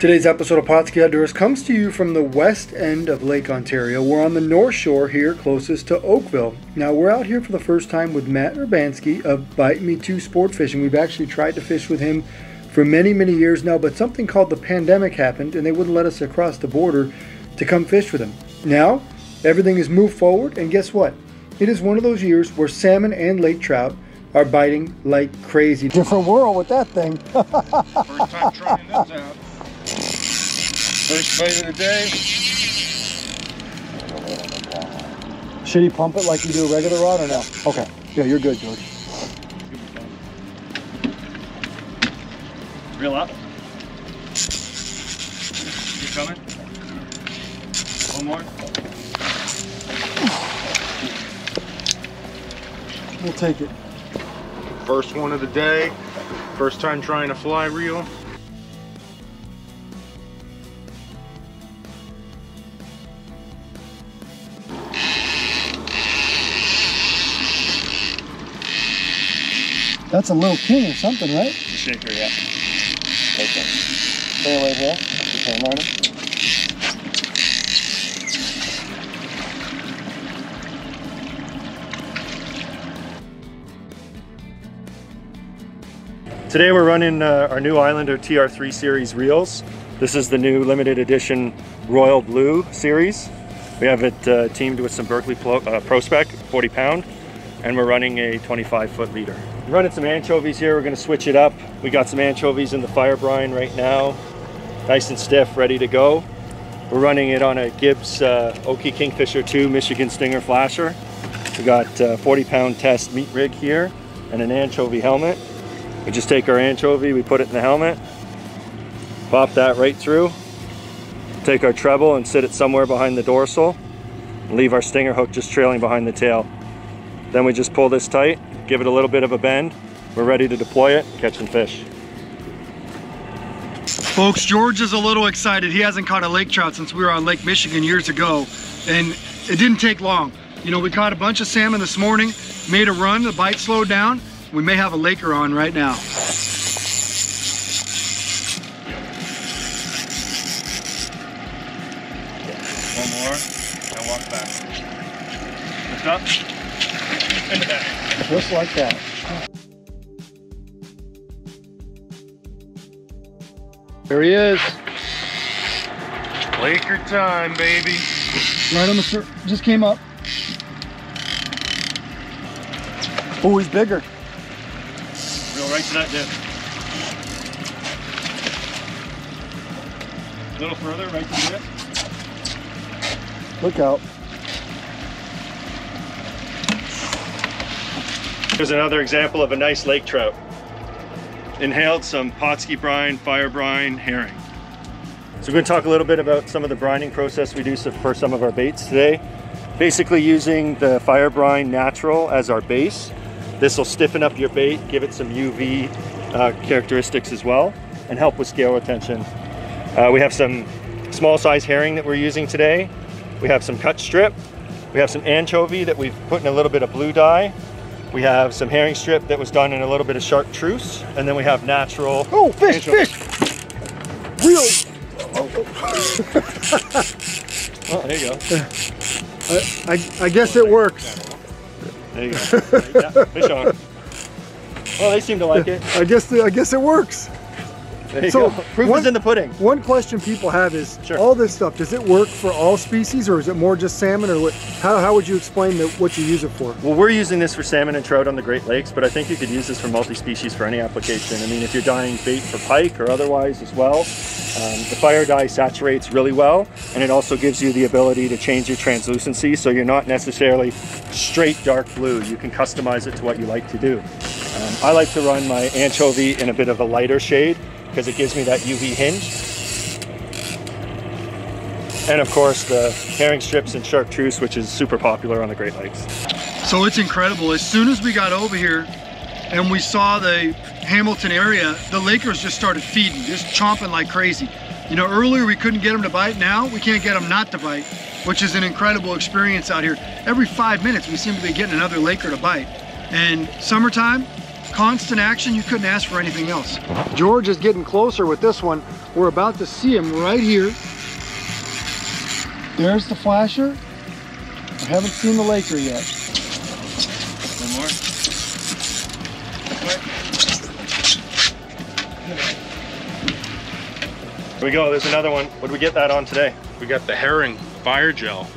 Today's episode of Pautzke Outdoors comes to you from the west end of Lake Ontario. We're on the north shore here, closest to Oakville. Now, we're out here for the first time with Matt Urbanski of Bite Me Too Sportfishing. We've actually tried to fish with him for many, many years now, but something called the pandemic happened and they wouldn't let us across the border to come fish with him. Now, everything has moved forward, and guess what? It is one of those years where salmon and lake trout are biting like crazy. Different world with that thing. First time trying this out. First bite of the day. Should he pump it like you do a regular rod or no? Okay. Yeah, you're good, George. Reel up. You coming? One more. We'll take it. First one of the day. First time trying a fly reel. That's a little king or something, right? The shaker, yeah. Okay. Stay right here. Okay, Martin. Today we're running our new Islander TR3 series reels. This is the new limited edition Royal Blue series. We have it teamed with some Berkeley Pro Spec, 40 pound, and we're running a 25-foot leader. Running some anchovies here. We're going to switch it up. We got some anchovies in the fire brine right now, nice and stiff, ready to go. We're running it on a Gibbs Oki Kingfisher 2 Michigan Stinger flasher. We got 40 pound test meat rig here and an anchovy helmet. We just take our anchovy, we put it in the helmet, pop that right through, take our treble and sit it somewhere behind the dorsal, and leave our stinger hook just trailing behind the tail. Then we just pull this tight, give it a little bit of a bend. We're ready to deploy it, catch some fish. Folks, George is a little excited. He hasn't caught a lake trout since we were on Lake Michigan years ago, and it didn't take long. You know, we caught a bunch of salmon this morning, made a run, the bite slowed down. We may have a laker on right now. One more. Now walk back. Lift up. In the back. Just like that. There he is. Laker time, baby. Right on the surface. Just came up. Oh, he's bigger. Reel right to that dip. A little further, right to the dip. Look out. Here's another example of a nice lake trout. Inhaled some Pautzke brine, fire brine, herring. So we're going to talk a little bit about some of the brining process we do for some of our baits today. Basically using the fire brine natural as our base. This will stiffen up your bait, give it some UV characteristics as well, and help with scale retention. We have some small size herring that we're using today. We have some cut strip. We have some anchovy that we've put in a little bit of blue dye. We have some herring strip that was done in a little bit of chartreuse, and then we have natural. Oh, fish, anchovy. fish! Real. Oh, there you go. I guess it works. There you go. Yeah, fish on. Well, they seem to like it. I guess it works. There you go. Proof is in the pudding. One question people have is, Sure. all this stuff, does it work for all species, or is it more just salmon, or what? How would you explain what you use it for? Well, we're using this for salmon and trout on the Great Lakes, but I think you could use this for multi-species for any application. I mean, if you're dyeing bait for pike or otherwise as well, the fire dye saturates really well, and it also gives you the ability to change your translucency, so you're not necessarily straight dark blue. You can customize it to what you like to do. I like to run my anchovy in a bit of a lighter shade because it gives me that UV hinge. And of course the herring strips and chartreuse, which is super popular on the Great Lakes. So it's incredible. As soon as we got over here and we saw the Hamilton area, the Lakers just started feeding, just chomping like crazy. You know, earlier we couldn't get them to bite. Now we can't get them not to bite, which is an incredible experience out here. Every 5 minutes we seem to be getting another Laker to bite. And summertime, constant action. You couldn't ask for anything else. George is getting closer with this one. We're about to see him right here. There's the flasher. I haven't seen the Laker yet. One more. Here we go, there's another one. What did we get that on today? We got the herring fire gel.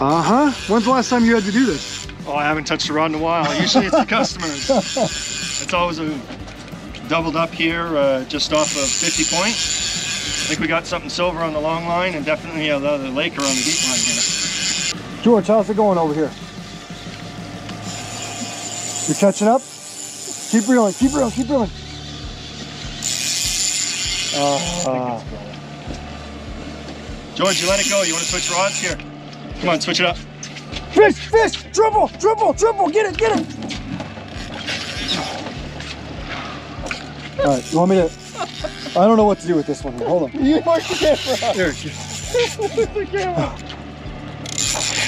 Uh-huh. When's the last time you had to do this? Oh, I haven't touched a rod in a while. Usually it's the customers. It's always a doubled up here, just off of 50 point. I think we got something silver on the long line and definitely the other Laker on the deep line here. George, how's it going over here? You're catching up? Keep reeling, keep reeling, keep reeling. George, you let it go. You want to switch rods here? Come on, switch it up. Fish, fish, triple, triple, triple, get it, get it. All right, you want me to, I don't know what to do with this one here. Hold on. You mark the camera. There it is. The camera.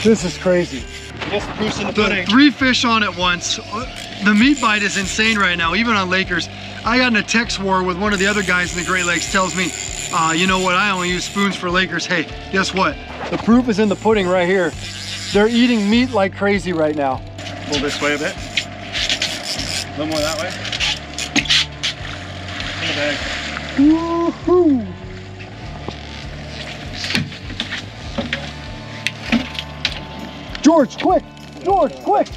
This is crazy. Yes, the proof's in the pudding. 3 fish on at once. The meat bite is insane right now, even on Lakers. I got in a text war with one of the other guys in the Great Lakes, tells me, you know what, I only use spoons for Lakers. Hey, guess what? The proof is in the pudding right here. They're eating meat like crazy right now. Pull this way a bit. A little more that way. In the bag. Woohoo! George, quick! George, quick!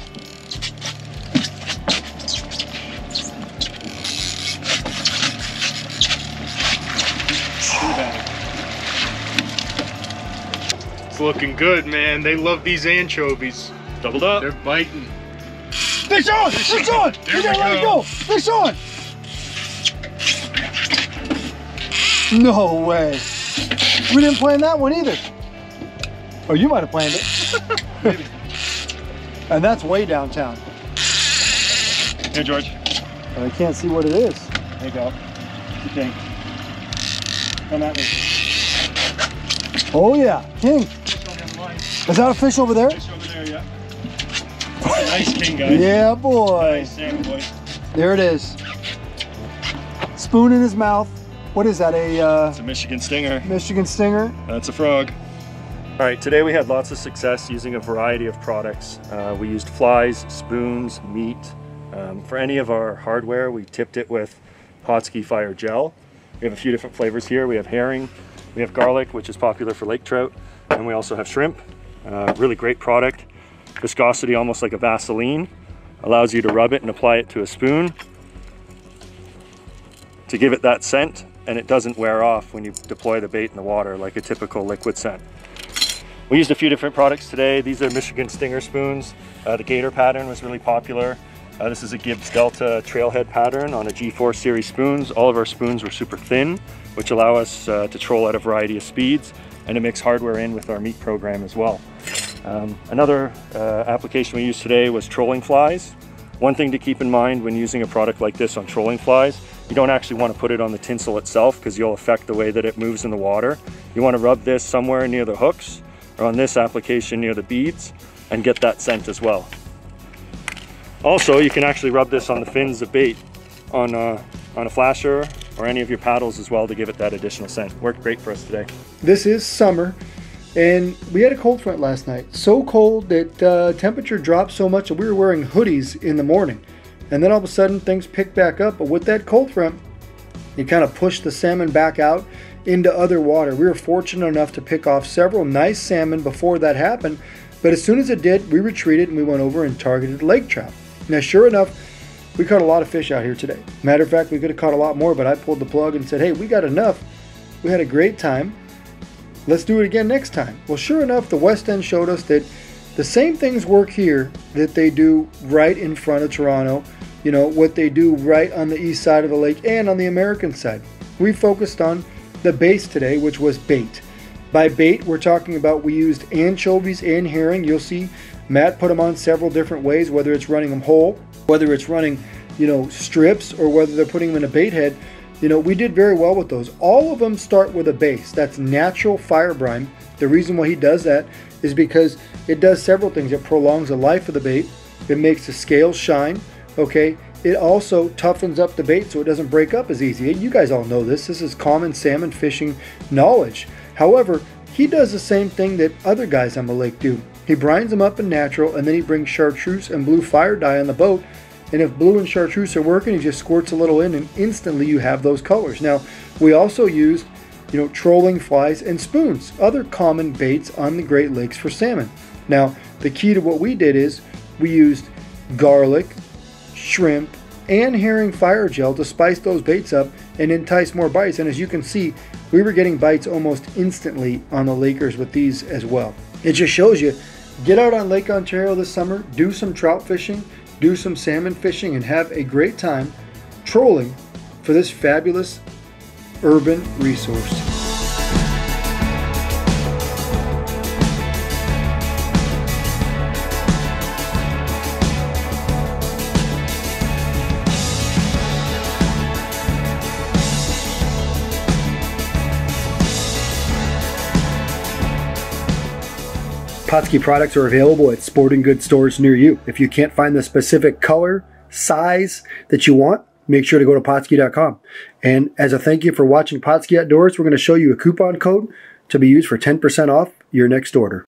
It's looking good, man. They love these anchovies. Doubled up. They're biting. Fish on! Fish on! There You gotta we let it go. go! Fish on! No way. We didn't plan that one either. Oh, you might have planned it. Maybe. And that's way downtown. Here, George. I can't see what it is. There you go. Okay. Come at me. Oh yeah, king. Is that a fish over there? Fish over there, yeah. Nice king, guys. Yeah, boy. Nice salmon, boy. There it is. Spoon in his mouth. What is that, It's a Michigan stinger. Michigan stinger? That's a frog. All right, today we had lots of success using a variety of products. We used flies, spoons, meat. For any of our hardware, we tipped it with Pautzke fire gel. We have a few different flavors here. We have herring, we have garlic, which is popular for lake trout, and we also have shrimp. Really great product. Viscosity almost like a Vaseline. Allows you to rub it and apply it to a spoon to give it that scent, and it doesn't wear off when you deploy the bait in the water like a typical liquid scent. We used a few different products today. These are Michigan stinger spoons. The gator pattern was really popular. This is a Gibbs Delta trailhead pattern on a G4 series spoons. All of our spoons were super thin, which allow us to troll at a variety of speeds and to mix hardware in with our meat program as well. Another application we used today was trolling flies. One thing to keep in mind when using a product like this on trolling flies, you don't actually want to put it on the tinsel itself because you'll affect the way that it moves in the water. You want to rub this somewhere near the hooks, or on this application near the beads, and get that scent as well. Also, you can actually rub this on the fins of bait on a flasher or any of your paddles as well to give it that additional scent. Worked great for us today. This is summer, and we had a cold front last night. So cold that temperature dropped so much that we were wearing hoodies in the morning. And then all of a sudden things picked back up, but with that cold front, it kind of pushed the salmon back out into other water. We were fortunate enough to pick off several nice salmon before that happened, but as soon as it did, we retreated and we went over and targeted lake trout. Now, sure enough, we caught a lot of fish out here today. Matter of fact, we could have caught a lot more, but I pulled the plug and said, hey, we got enough. We had a great time. Let's do it again next time. Well, sure enough, the West End showed us that the same things work here that they do right in front of Toronto. You know, what they do right on the east side of the lake and on the American side. We focused on the base today, which was bait. By bait, we're talking about we used anchovies and herring. You'll see Matt put them on several different ways, whether it's running them whole, whether it's running, you know, strips, or whether they're putting them in a bait head. You know, we did very well with those. All of them start with a base. That's natural fire brine. The reason why he does that is because it does several things. It prolongs the life of the bait. It makes the scales shine, okay? It also toughens up the bait so it doesn't break up as easy. You guys all know this. This is common salmon fishing knowledge. However, he does the same thing that other guys on the lake do. He brines them up in natural, and then he brings chartreuse and blue fire dye on the boat. And if blue and chartreuse are working, he just squirts a little in, and instantly you have those colors. Now, we also used, trolling flies and spoons, other common baits on the Great Lakes for salmon. Now, the key to what we did is we used garlic, shrimp, and herring fire gel to spice those baits up and entice more bites. And as you can see, we were getting bites almost instantly on the Lakers with these as well. It just shows you, get out on Lake Ontario this summer, do some trout fishing, do some salmon fishing, and have a great time trolling for this fabulous urban resource. Pautzke products are available at sporting goods stores near you. If you can't find the specific color, size that you want, make sure to go to Pautzke.com. And as a thank you for watching Pautzke Outdoors, we're going to show you a coupon code to be used for 10% off your next order.